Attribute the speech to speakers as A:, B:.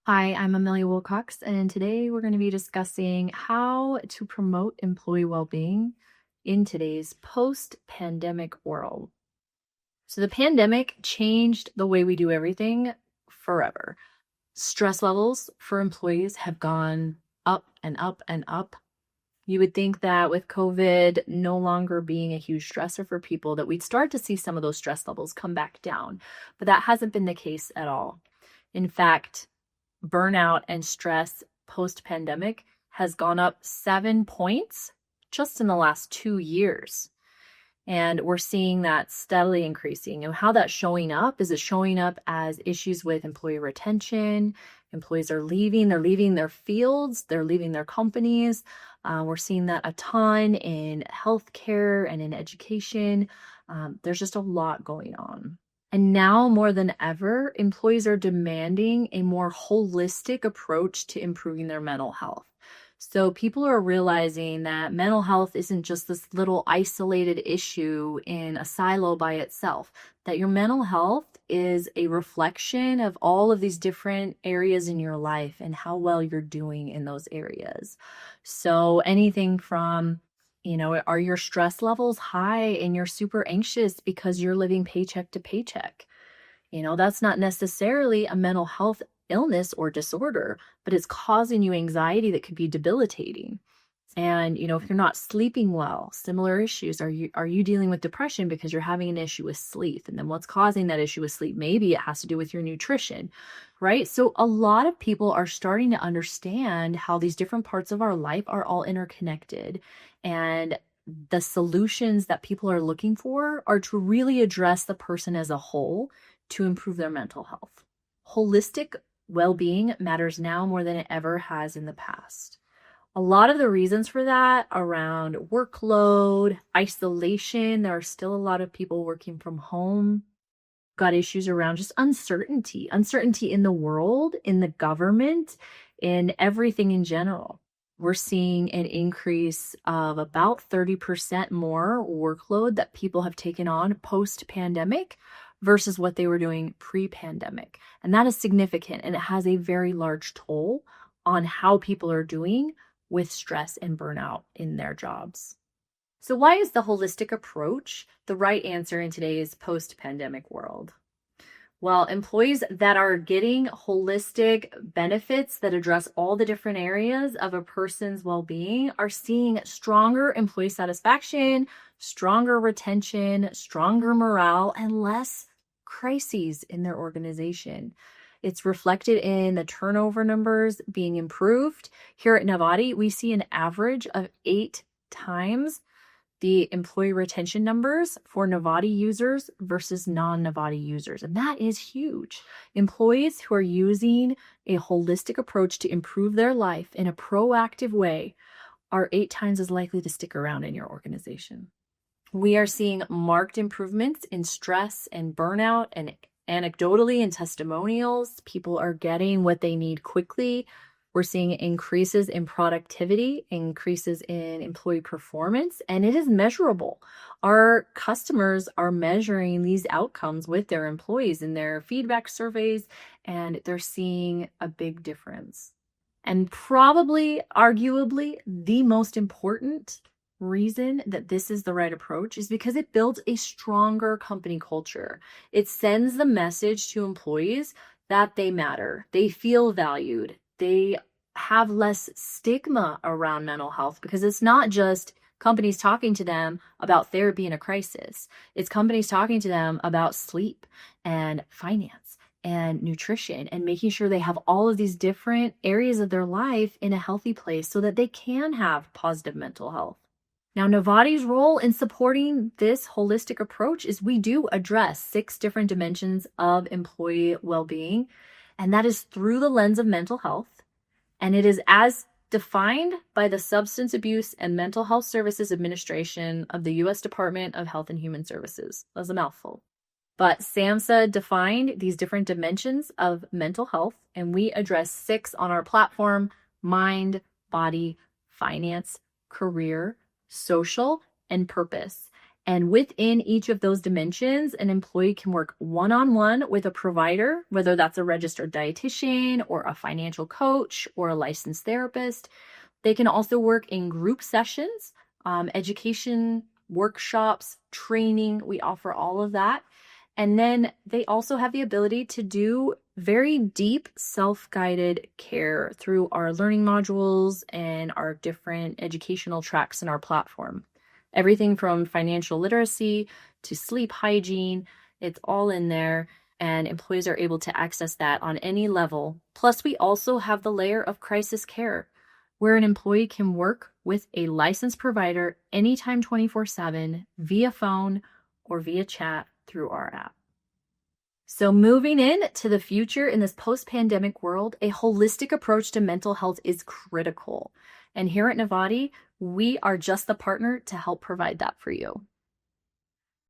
A: Hi, I'm Amelia Wilcox, and today we're going to be discussing how to promote employee well-being in today's post-pandemic world. So the pandemic changed the way we do everything forever. Stress levels for employees have gone up and up and up. You would think that with COVID no longer being a huge stressor for people, that we'd start to see some of those stress levels come back down, but that hasn't been the case at all. In fact, burnout and stress post-pandemic has gone up 7 points just in the last 2 years. And we're seeing that steadily increasing. And how that's showing up is it's showing up as issues with employee retention. Employees are leaving, they're leaving their fields, they're leaving their companies. We're seeing that a ton in healthcare and in education. There's just a lot going on. And now more than ever, employees are demanding a more holistic approach to improving their mental health. So people are realizing that mental health isn't just this little isolated issue in a silo by itself, that your mental health is a reflection of all of these different areas in your life and how well you're doing in those areas. So anything from are your stress levels high and you're super anxious because you're living paycheck to paycheck? That's not necessarily a mental health illness or disorder, but it's causing you anxiety that could be debilitating. And, if you're not sleeping well, similar issues. Are you dealing with depression because you're having an issue with sleep? And then what's causing that issue with sleep? Maybe it has to do with your nutrition, right? So a lot of people are starting to understand how these different parts of our life are all interconnected. And the solutions that people are looking for are to really address the person as a whole to improve their mental health. Holistic well-being matters now more than it ever has in the past. A lot of the reasons for that around workload, isolation, there are still a lot of people working from home. Got issues around just uncertainty in the world, in the government, in everything in general. We're seeing an increase of about 30% more workload that people have taken on post-pandemic versus what they were doing pre-pandemic. And that is significant, and it has a very large toll on how people are doing with stress and burnout in their jobs. So why is the holistic approach the right answer in today's post-pandemic world? Well, employees that are getting holistic benefits that address all the different areas of a person's well-being are seeing stronger employee satisfaction, stronger retention, stronger morale, and less crises in their organization. It's reflected in the turnover numbers being improved. Here at Novati, we see an average of 8 times the employee retention numbers for Novati users versus non-Novati users. And that is huge. Employees who are using a holistic approach to improve their life in a proactive way are 8 times as likely to stick around in your organization. We are seeing marked improvements in stress and burnout, and anecdotally in testimonials, people are getting what they need quickly. We're seeing increases in productivity, increases in employee performance, and it is measurable. Our customers are measuring these outcomes with their employees in their feedback surveys, and they're seeing a big difference. And probably, arguably, the most important reason that this is the right approach is because it builds a stronger company culture. It sends the message to employees that they matter, they feel valued, they have less stigma around mental health, because it's not just companies talking to them about therapy in a crisis. It's companies talking to them about sleep and finance and nutrition and making sure they have all of these different areas of their life in a healthy place so that they can have positive mental health. Now, Novati's role in supporting this holistic approach is we do address 6 different dimensions of employee well-being, and that is through the lens of mental health. And it is as defined by the Substance Abuse and Mental Health Services Administration of the U.S. Department of Health and Human Services. That's a mouthful. But SAMHSA defined these different dimensions of mental health, and we address 6 on our platform: mind, body, finance, career, social, and purpose. And within each of those dimensions, an employee can work one-on-one with a provider, whether that's a registered dietitian or a financial coach or a licensed therapist. They can also work in group sessions, education, workshops, training. We offer all of that. And then they also have the ability to do very deep self-guided care through our learning modules and our different educational tracks in our platform. Everything from financial literacy to sleep hygiene, it's all in there, and employees are able to access that on any level. Plus, we also have the layer of crisis care, where an employee can work with a licensed provider anytime 24/7 via phone or via chat through our app. So moving in to the future in this post-pandemic world, a holistic approach to mental health is critical. And here at Navati, we are just the partner to help provide that for you.